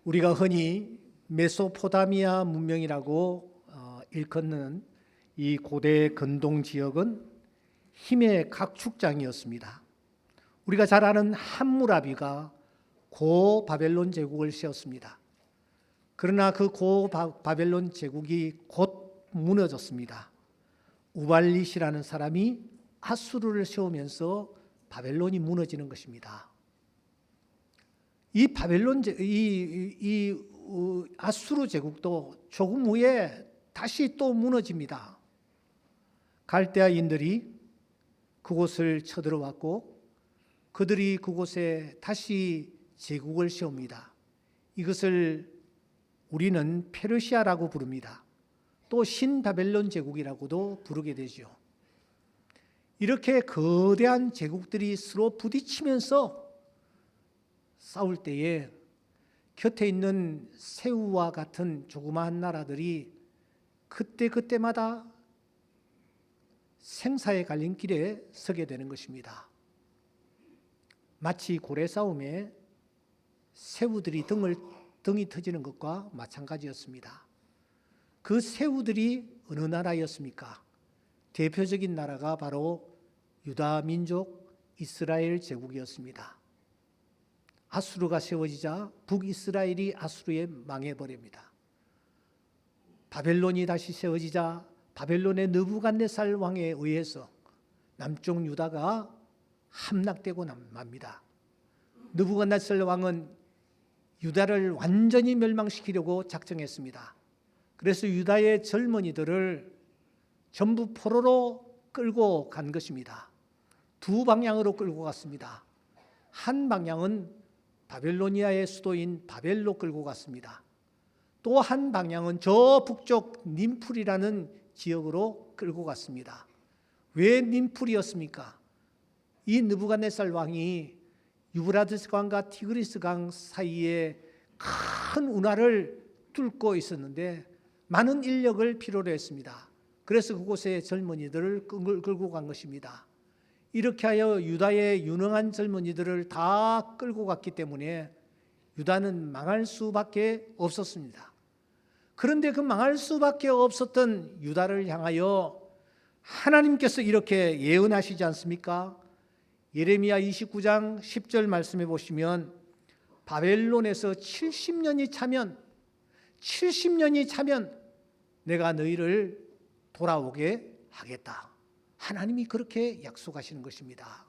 우리가 흔히 메소포타미아 문명이라고 일컫는 이 고대 근동 지역은 힘의 각축장이었습니다. 우리가 잘 아는 함무라비가 고바벨론 제국을 세웠습니다. 그러나 그 고바벨론 제국이 곧 무너졌습니다. 우발릿이라는 사람이 아수르를 세우면서 바벨론이 무너지는 것입니다. 이 아수르 제국도 조금 후에 다시 또 무너집니다. 갈대아인들이 그곳을 쳐들어왔고 그들이 그곳에 다시 제국을 세웁니다. 이것을 우리는 페르시아라고 부릅니다. 또 신바벨론 제국이라고도 부르게 되죠. 이렇게 거대한 제국들이 서로 부딪히면서 싸울 때에 곁에 있는 새우와 같은 조그마한 나라들이 그때마다 생사의 갈림길에 서게 되는 것입니다. 마치 고래 싸움에 새우들이 등이 터지는 것과 마찬가지였습니다. 그 새우들이 어느 나라였습니까? 대표적인 나라가 바로 유다 민족 이스라엘 제국이었습니다. 아수르가 세워지자 북이스라엘이 아수르에 망해버립니다. 바벨론이 다시 세워지자 바벨론의 느부갓네살 왕에 의해서 남쪽 유다가 함락되고 맙니다. 느부갓네살 왕은 유다를 완전히 멸망시키려고 작정했습니다. 그래서 유다의 젊은이들을 전부 포로로 끌고 간 것입니다. 두 방향으로 끌고 갔습니다. 한 방향은 바벨로니아의 수도인 바벨로 끌고 갔습니다. 또 한 방향은 저 북쪽 님풀이라는 지역으로 끌고 갔습니다. 왜 님풀이었습니까? 이 느부갓네살 왕이 유브라데스 강과 티그리스 강 사이에 큰 운하를 뚫고 있었는데 많은 인력을 필요로 했습니다. 그래서 그곳에 젊은이들을 끌고 간 것입니다. 이렇게 하여 유다의 유능한 젊은이들을 다 끌고 갔기 때문에 유다는 망할 수밖에 없었습니다. 그런데 그 망할 수밖에 없었던 유다를 향하여 하나님께서 이렇게 예언하시지 않습니까? 예레미야 29장 10절 말씀해 보시면 바벨론에서 70년이 차면 내가 너희를 돌아오게 하겠다. 하나님이 그렇게 약속하시는 것입니다.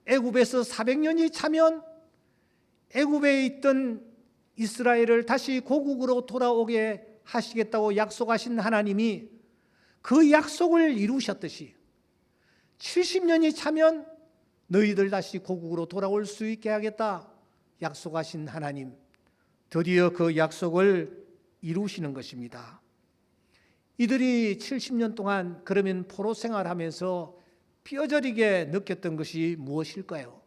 애굽에서 400년이 차면 애굽에 있던 이스라엘을 다시 고국으로 돌아오게 하시겠다고 약속하신 하나님이 그 약속을 이루셨듯이 70년이 차면 너희들 다시 고국으로 돌아올 수 있게 하겠다 약속하신 하나님, 드디어 그 약속을 이루시는 것입니다. 이들이 70년 동안 그러면 포로 생활하면서 뼈저리게 느꼈던 것이 무엇일까요?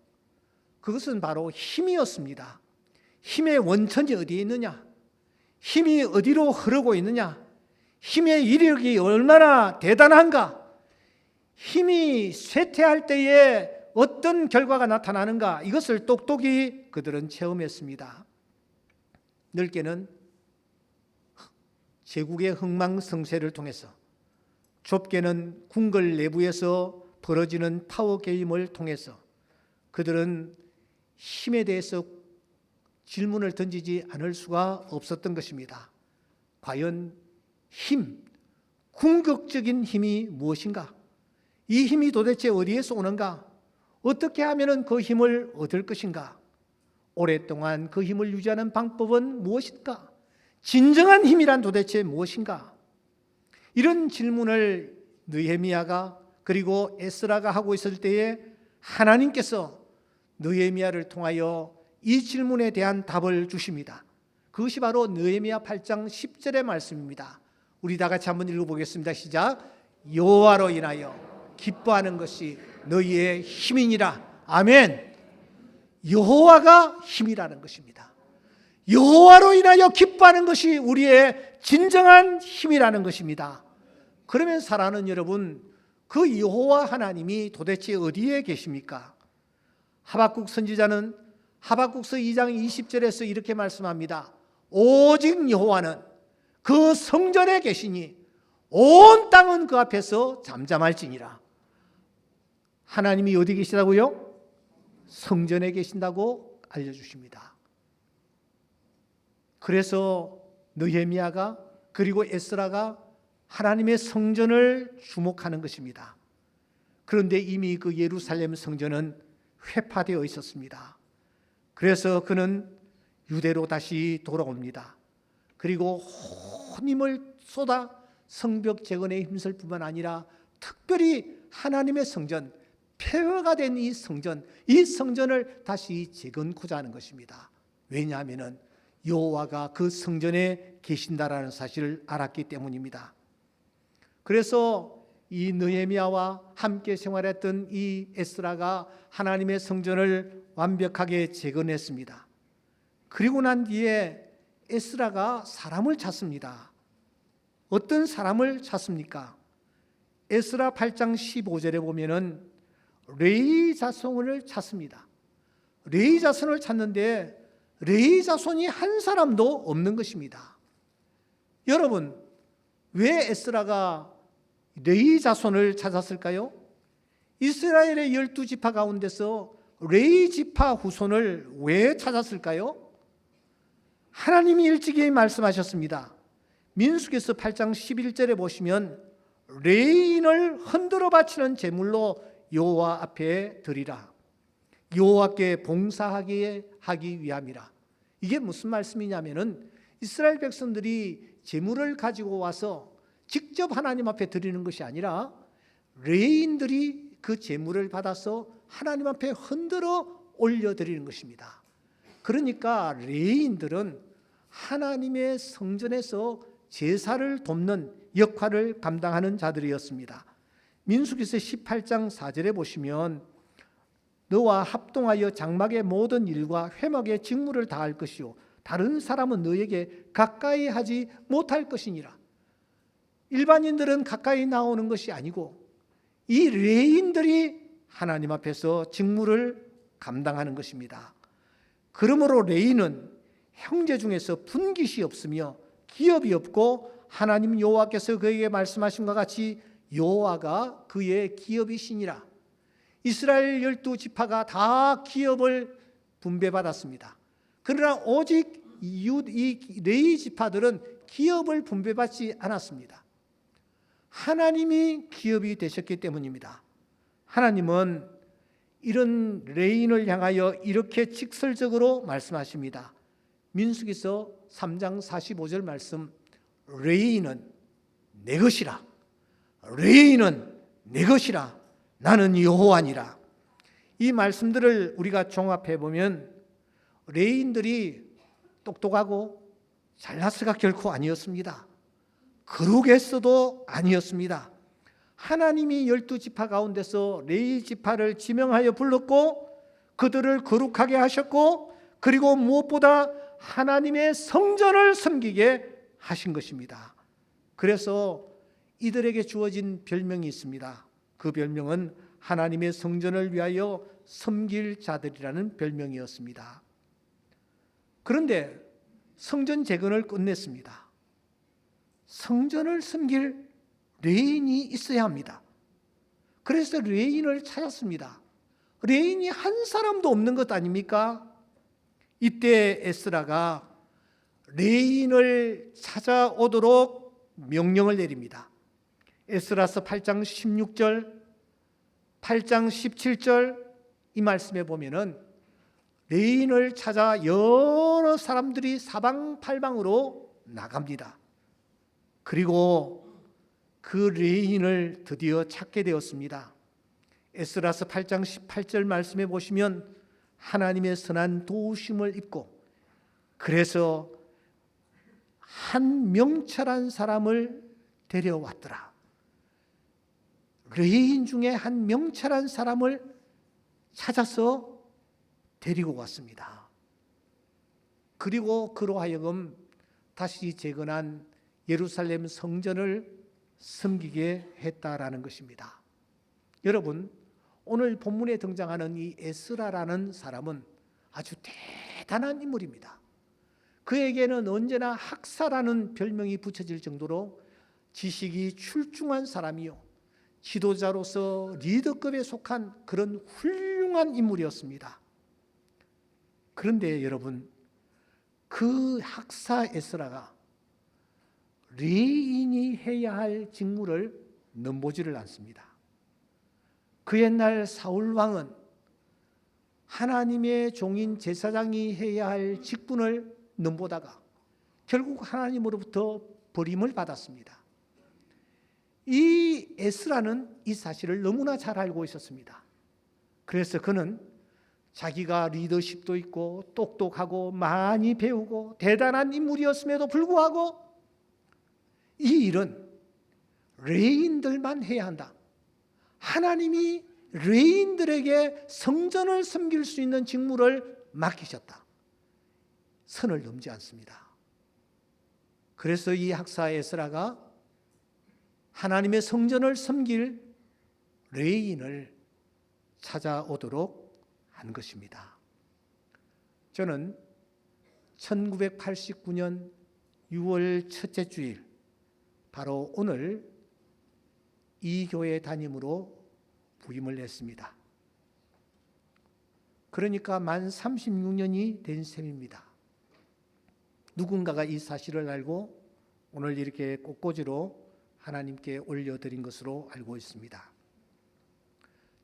그것은 바로 힘이었습니다. 힘의 원천이 어디에 있느냐? 힘이 어디로 흐르고 있느냐? 힘의 이력이 얼마나 대단한가? 힘이 쇠퇴할 때에 어떤 결과가 나타나는가? 이것을 똑똑히 그들은 체험했습니다. 넓게는 제국의 흥망성쇠를 통해서, 좁게는 궁궐 내부에서 벌어지는 파워 게임을 통해서 그들은 힘에 대해서 질문을 던지지 않을 수가 없었던 것입니다. 과연 힘, 궁극적인 힘이 무엇인가? 이 힘이 도대체 어디에서 오는가? 어떻게 하면 그 힘을 얻을 것인가? 오랫동안 그 힘을 유지하는 방법은 무엇인가? 진정한 힘이란 도대체 무엇인가? 이런 질문을 느헤미야가 그리고 에스라가 하고 있을 때에 하나님께서 느헤미야를 통하여 이 질문에 대한 답을 주십니다. 그것이 바로 느헤미야 8장 10절의 말씀입니다. 우리 다 같이 한번 읽어보겠습니다. 시작. 여호와로 인하여 기뻐하는 것이 너희의 힘이니라. 아멘. 여호와가 힘이라는 것입니다. 여호와로 인하여 기뻐하는 것이 우리의 진정한 힘이라는 것입니다. 그러면 사랑하는 여러분, 그 여호와 하나님이 도대체 어디에 계십니까? 하박국 선지자는 하박국서 2장 20절에서 이렇게 말씀합니다. 오직 여호와는 그 성전에 계시니 온 땅은 그 앞에서 잠잠할지니라. 하나님이 어디 계시다고요? 성전에 계신다고 알려주십니다. 그래서 느헤미야가 그리고 에스라가 하나님의 성전을 주목하는 것입니다. 그런데 이미 그 예루살렘 성전은 회파되어 있었습니다. 그래서 그는 유대로 다시 돌아옵니다. 그리고 온 힘을 쏟아 성벽 재건에 힘쓸 뿐만 아니라 특별히 하나님의 성전, 폐허가 된 이 성전을 다시 재건코자 하는 것입니다. 왜냐하면 여호와가 그 성전에 계신다라는 사실을 알았기 때문입니다. 그래서 이 느헤미야와 함께 생활했던 이 에스라가 하나님의 성전을 완벽하게 재건했습니다. 그리고 난 뒤에 에스라가 사람을 찾습니다. 어떤 사람을 찾습니까? 에스라 8장 15절에 보면은 레위 자손을 찾습니다. 레위 자손을 찾는데 레위 자손이 한 사람도 없는 것입니다. 여러분, 왜 에스라가 레위 자손을 찾았을까요? 이스라엘의 12지파 가운데서 레위 지파 후손을 왜 찾았을까요? 하나님이 일찍이 말씀하셨습니다. 민수기서 8장 11절에 보시면 레위인을 흔들어 바치는 제물로 여호와 앞에 드리라. 여호와께 봉사하게 하기 위함이라. 이게 무슨 말씀이냐면은 이스라엘 백성들이 제물을 가지고 와서 직접 하나님 앞에 드리는 것이 아니라 레위인들이 그 제물을 받아서 하나님 앞에 흔들어 올려드리는 것입니다. 그러니까 레위인들은 하나님의 성전에서 제사를 돕는 역할을 감당하는 자들이었습니다. 민수기서 18장 4절에 보시면 너와 합동하여 장막의 모든 일과 회막의 직무를 다할 것이요 다른 사람은 너에게 가까이 하지 못할 것이니라. 일반인들은 가까이 나오는 것이 아니고 이 레위인들이 하나님 앞에서 직무를 감당하는 것입니다. 그러므로 레위는 형제 중에서 분깃이 없으며 기업이 없고 하나님 여호와께서 그에게 말씀하신 것 같이 여호와가 그의 기업이시니라. 이스라엘 12지파가 다 기업을 분배받았습니다. 그러나 오직 이 레위 지파들은 기업을 분배받지 않았습니다. 하나님이 기업이 되셨기 때문입니다. 하나님은 이런 레위인을 향하여 이렇게 직설적으로 말씀하십니다. 민수기서 3장 45절 말씀, 레위인은 내 것이라. 레위인은 내 것이라. 나는 여호와니라. 이 말씀들을 우리가 종합해 보면 레위인들이 똑똑하고 잘났을까 결코 아니었습니다. 거룩했어도 아니었습니다. 하나님이 12지파 가운데서 레위 지파를 지명하여 불렀고 그들을 거룩하게 하셨고 그리고 무엇보다 하나님의 성전을 섬기게 하신 것입니다. 그래서 이들에게 주어진 별명이 있습니다. 그 별명은 하나님의 성전을 위하여 섬길 자들이라는 별명이었습니다. 그런데 성전 재건을 끝냈습니다. 성전을 섬길 레위인이 있어야 합니다. 그래서 레위인을 찾았습니다. 레위인이 한 사람도 없는 것 아닙니까? 이때 에스라가 레위인을 찾아오도록 명령을 내립니다. 에스라서 8장 16절, 8장 17절 이 말씀에 보면은 레위인을 찾아 여러 사람들이 사방팔방으로 나갑니다. 그리고 그 레위인을 드디어 찾게 되었습니다. 에스라서 8장 18절 말씀에 보시면 하나님의 선한 도우심을 입고 그래서 한 명철한 사람을 데려왔더라. 레위인 중에 한 명철한 사람을 찾아서 데리고 왔습니다. 그리고 그로 하여금 다시 재건한 예루살렘 성전을 섬기게 했다라는 것입니다. 여러분, 오늘 본문에 등장하는 이 에스라라는 사람은 아주 대단한 인물입니다. 그에게는 언제나 학사라는 별명이 붙여질 정도로 지식이 출중한 사람이요, 지도자로서 리더급에 속한 그런 훌륭한 인물이었습니다. 그런데 여러분, 그 학사 에스라가 레인이 해야 할 직무를 넘보지를 않습니다. 그 옛날 사울 왕은 하나님의 종인 제사장이 해야 할 직분을 넘보다가 결국 하나님으로부터 버림을 받았습니다. 이 에스라는 이 사실을 너무나 잘 알고 있었습니다. 그래서 그는 자기가 리더십도 있고 똑똑하고 많이 배우고 대단한 인물이었음에도 불구하고 이 일은 레인들만 해야 한다, 하나님이 레인들에게 성전을 섬길 수 있는 직무를 맡기셨다, 선을 넘지 않습니다. 그래서 이 학사 에스라가 하나님의 성전을 섬길 레인을 찾아오도록 한 것입니다. 저는 1989년 6월 첫째 주일, 바로 오늘 이 교회 담임으로 부임을 했습니다. 그러니까 만 36년이 된 셈입니다. 누군가가 이 사실을 알고 오늘 이렇게 꽃꽂이로 하나님께 올려드린 것으로 알고 있습니다.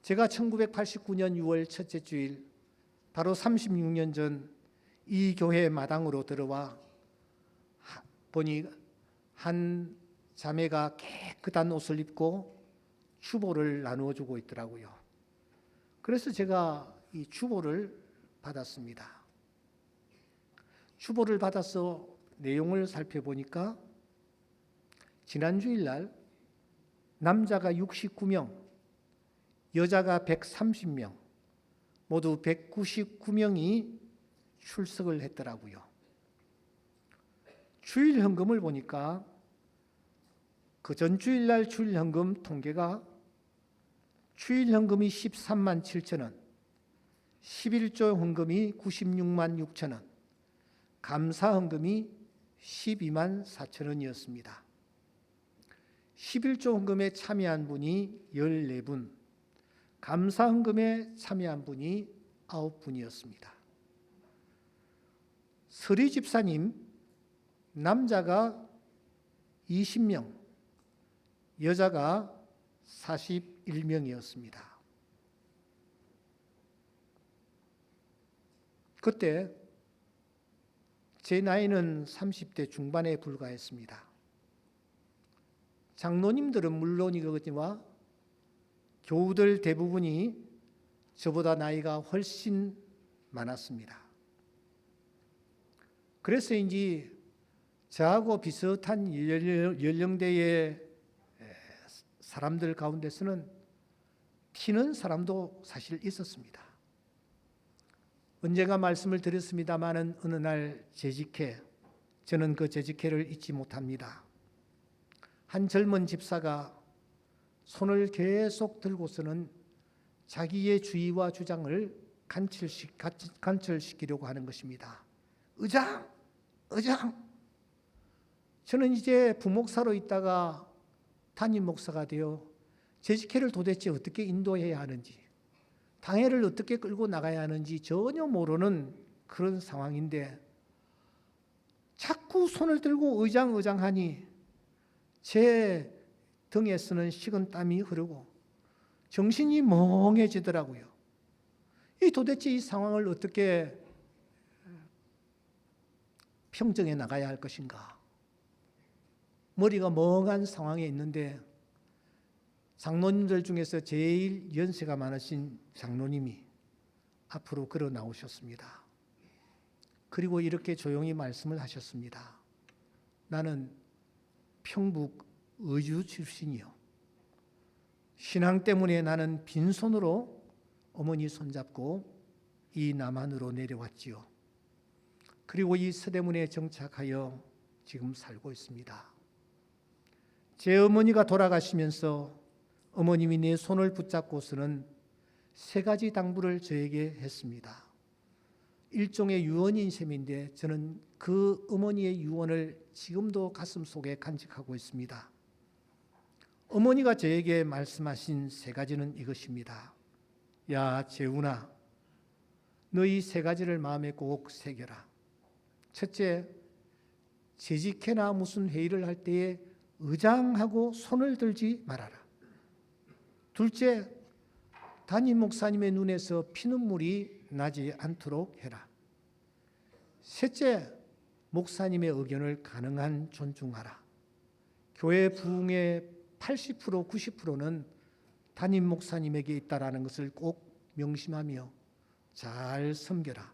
제가 1989년 6월 첫째 주일, 바로 36년 전 이 교회 마당으로 들어와 보니 한 자매가 깨끗한 옷을 입고 추보를 나누어 주고 있더라고요. 그래서 제가 이 추보를 받았습니다. 추보를 받아서 내용을 살펴보니까 지난 주일날 남자가 69명, 여자가 130명, 모두 199명이 출석을 했더라고요. 주일 헌금을 보니까 그 전 주일날 주일 헌금 통계가 주일 헌금이 13만 7천 원, 11조 헌금이 96만 6천 원, 감사 헌금이 12만 4천 원이었습니다. 11조 헌금에 참여한 분이 14분, 감사 헌금에 참여한 분이 9분이었습니다. 서리 집사님, 남자가 20명, 여자가 41명이었습니다. 그때 제 나이는 30대 중반에 불과했습니다. 장로님들은 물론이거니와 교우들 대부분이 저보다 나이가 훨씬 많았습니다. 그래서인지 저하고 비슷한 연령대의 사람들 가운데서는 튀는 사람도 사실 있었습니다. 언젠가 말씀을 드렸습니다마는 어느 날 재직회, 저는 그 재직회를 잊지 못합니다. 한 젊은 집사가 손을 계속 들고서는 자기의 주의와 주장을 관철시키려고 하는 것입니다. 의장! 저는 이제 부목사로 있다가 담임 목사가 되어 재직회를 도대체 어떻게 인도해야 하는지, 당회를 어떻게 끌고 나가야 하는지 전혀 모르는 그런 상황인데 자꾸 손을 들고 의장하니 제 등에서는 식은땀이 흐르고 정신이 멍해지더라고요. 도대체 이 상황을 어떻게 평정해 나가야 할 것인가. 머리가 멍한 상황에 있는데 장로님들 중에서 제일 연세가 많으신 장로님이 앞으로 걸어 나오셨습니다. 그리고 이렇게 조용히 말씀을 하셨습니다. 나는 평북 의주 출신이요, 신앙 때문에 나는 빈손으로 어머니 손잡고 이 남한으로 내려왔지요. 그리고 이 서대문에 정착하여 지금 살고 있습니다. 제 어머니가 돌아가시면서 어머님이 내 손을 붙잡고서는 세 가지 당부를 저에게 했습니다. 일종의 유언인 셈인데 저는 그 어머니의 유언을 지금도 가슴속에 간직하고 있습니다. 어머니가 저에게 말씀하신 세 가지는 이것입니다. 야 재훈아, 너희 세 가지를 마음에 꼭 새겨라. 첫째, 재직회나 무슨 회의를 할 때에 의장하고 손을 들지 말아라. 둘째, 담임 목사님의 눈에서 피눈물이 나지 않도록 해라. 셋째, 목사님의 의견을 가능한 존중하라. 교회 부흥의 80%, 90%는 담임 목사님에게 있다라는 것을 꼭 명심하며 잘 섬겨라.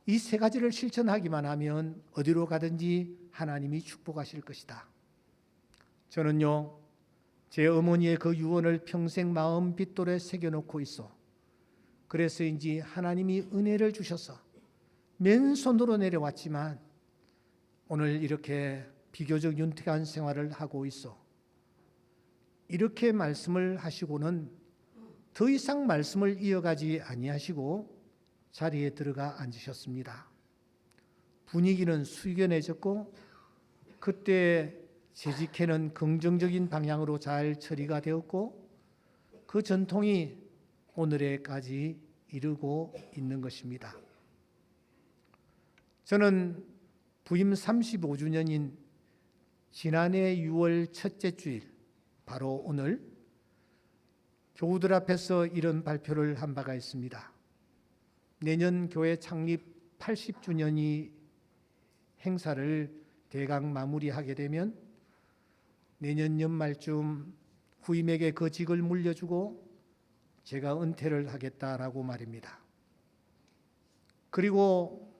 이 세 가지를 실천하기만 하면 어디로 가든지 하나님이 축복하실 것이다. 저는요, 제 어머니의 그 유언을 평생 마음 빗돌에 새겨놓고 있어. 그래서인지 하나님이 은혜를 주셔서 맨손으로 내려왔지만 오늘 이렇게 비교적 윤택한 생활을 하고 있어. 이렇게 말씀을 하시고는 더 이상 말씀을 이어가지 아니하시고 자리에 들어가 앉으셨습니다. 분위기는 숙연해졌고 그때 재직회는 긍정적인 방향으로 잘 처리가 되었고 그 전통이 오늘에까지 이르고 있는 것입니다. 저는 부임 35주년인 지난해 6월 첫째 주일, 바로 오늘 교우들 앞에서 이런 발표를 한 바가 있습니다. 내년 교회 창립 80주년이 행사를 대강 마무리하게 되면 내년 연말쯤 후임에게 그 직을 물려주고 제가 은퇴를 하겠다라고 말입니다. 그리고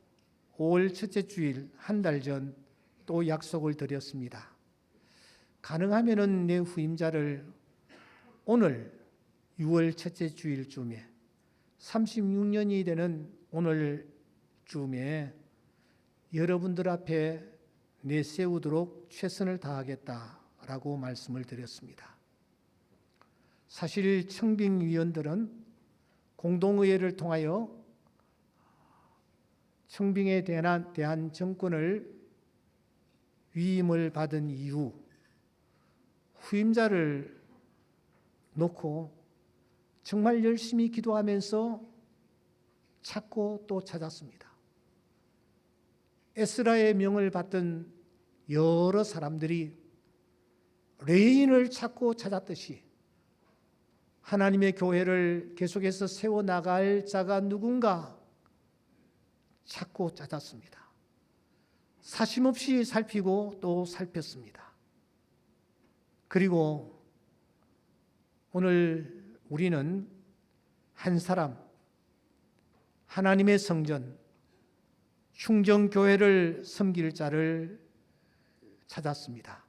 5월 첫째 주일 한 달 전 또 약속을 드렸습니다. 가능하면은 내 후임자를 오늘 6월 첫째 주일쯤에 36년이 되는 오늘쯤에 여러분들 앞에 내세우도록 최선을 다하겠다라고 말씀을 드렸습니다. 사실 청빙위원들은 공동의회를 통하여 청빙에 대한 정권을 위임을 받은 이후 후임자를 놓고 정말 열심히 기도하면서 찾고 또 찾았습니다. 에스라의 명을 받던 여러 사람들이 레인을 찾고 찾았듯이 하나님의 교회를 계속해서 세워나갈 자가 누군가 찾고 찾았습니다. 사심없이 살피고 또 살폈습니다. 그리고 오늘 우리는 한 사람, 하나님의 성전, 충정교회를 섬길 자를 찾았습니다.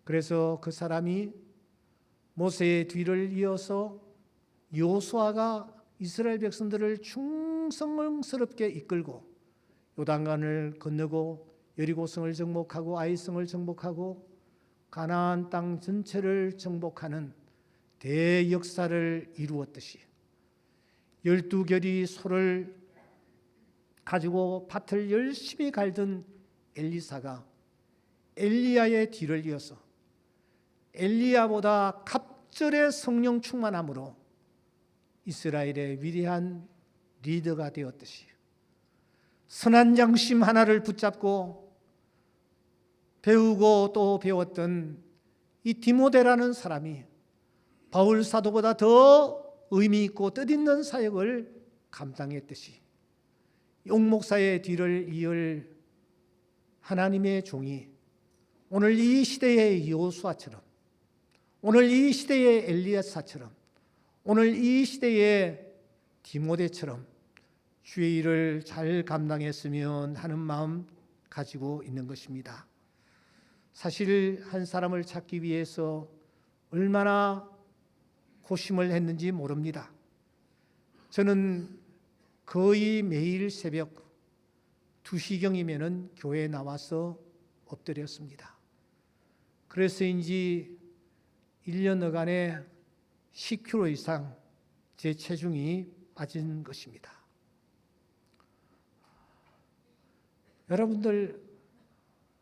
그래서 그 사람이 모세의 뒤를 이어서 여호수아가 이스라엘 백성들을 충성스럽게 이끌고 요단강을 건너고 여리고성을 정복하고 아이성을 정복하고 가나안 땅 전체를 정복하는 대역사를 이루었듯이 12결의 소를 가지고 밭을 열심히 갈던 엘리사가 엘리야의 뒤를 이어서 엘리야보다 갑절의 성령 충만함으로 이스라엘의 위대한 리더가 되었듯이 선한 양심 하나를 붙잡고 배우고 또 배웠던 이 디모데라는 사람이 바울 사도보다 더 의미 있고 뜻있는 사역을 감당했듯이 용 목사의 뒤를 이을 하나님의 종이 오늘 이 시대의 여호수아처럼, 오늘 이 시대의 엘리야사처럼, 오늘 이 시대의 디모데처럼 주의 일을 잘 감당했으면 하는 마음 가지고 있는 것입니다. 사실 한 사람을 찾기 위해서 얼마나 고심을 했는지 모릅니다. 저는 거의 매일 새벽 2시경이면 교회에 나와서 엎드렸습니다. 그래서인지 1년여간에 10kg 이상 제 체중이 빠진 것입니다. 여러분들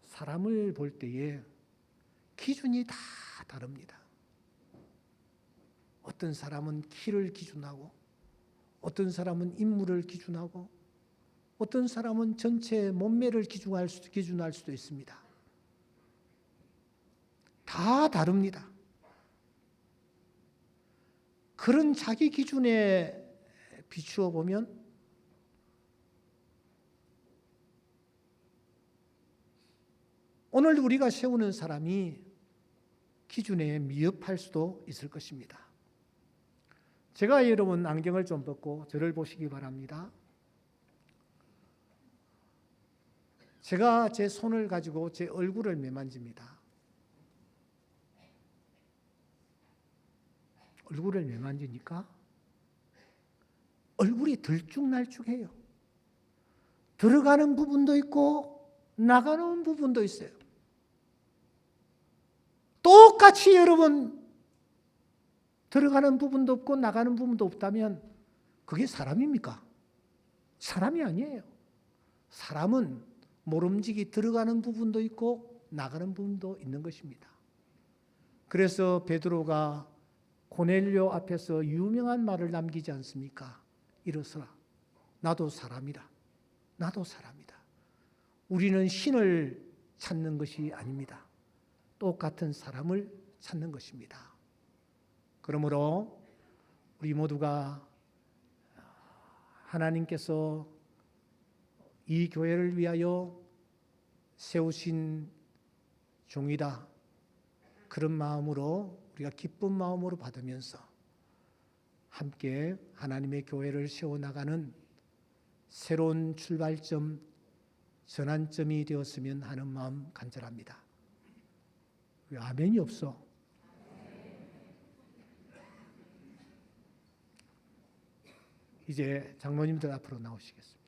사람을 볼 때에 기준이 다 다릅니다. 어떤 사람은 키를 기준하고, 어떤 사람은 인물을 기준하고, 어떤 사람은 전체 몸매를 기준할 수도 있습니다. 다 다릅니다. 그런 자기 기준에 비추어 보면 오늘 우리가 세우는 사람이 기준에 미흡할 수도 있을 것입니다. 제가 여러분 안경을 좀 벗고 저를 보시기 바랍니다. 제가 제 손을 가지고 제 얼굴을 매만집니다. 얼굴을 매만지니까 얼굴이 들쭉날쭉해요. 들어가는 부분도 있고 나가는 부분도 있어요. 똑같이 여러분 들어가는 부분도 없고 나가는 부분도 없다면 그게 사람입니까? 사람이 아니에요. 사람은 모름지기 들어가는 부분도 있고 나가는 부분도 있는 것입니다. 그래서 베드로가 고넬료 앞에서 유명한 말을 남기지 않습니까? 일어서라. 나도 사람이다. 나도 사람이다. 우리는 신을 찾는 것이 아닙니다. 똑같은 사람을 찾는 것입니다. 그러므로 우리 모두가 하나님께서 이 교회를 위하여 세우신 종이다. 그런 마음으로 우리가 기쁜 마음으로 받으면서 함께 하나님의 교회를 세워나가는 새로운 출발점, 전환점이 되었으면 하는 마음 간절합니다. 왜 아멘이 없어? 이제 장로님들 앞으로 나오시겠습니다.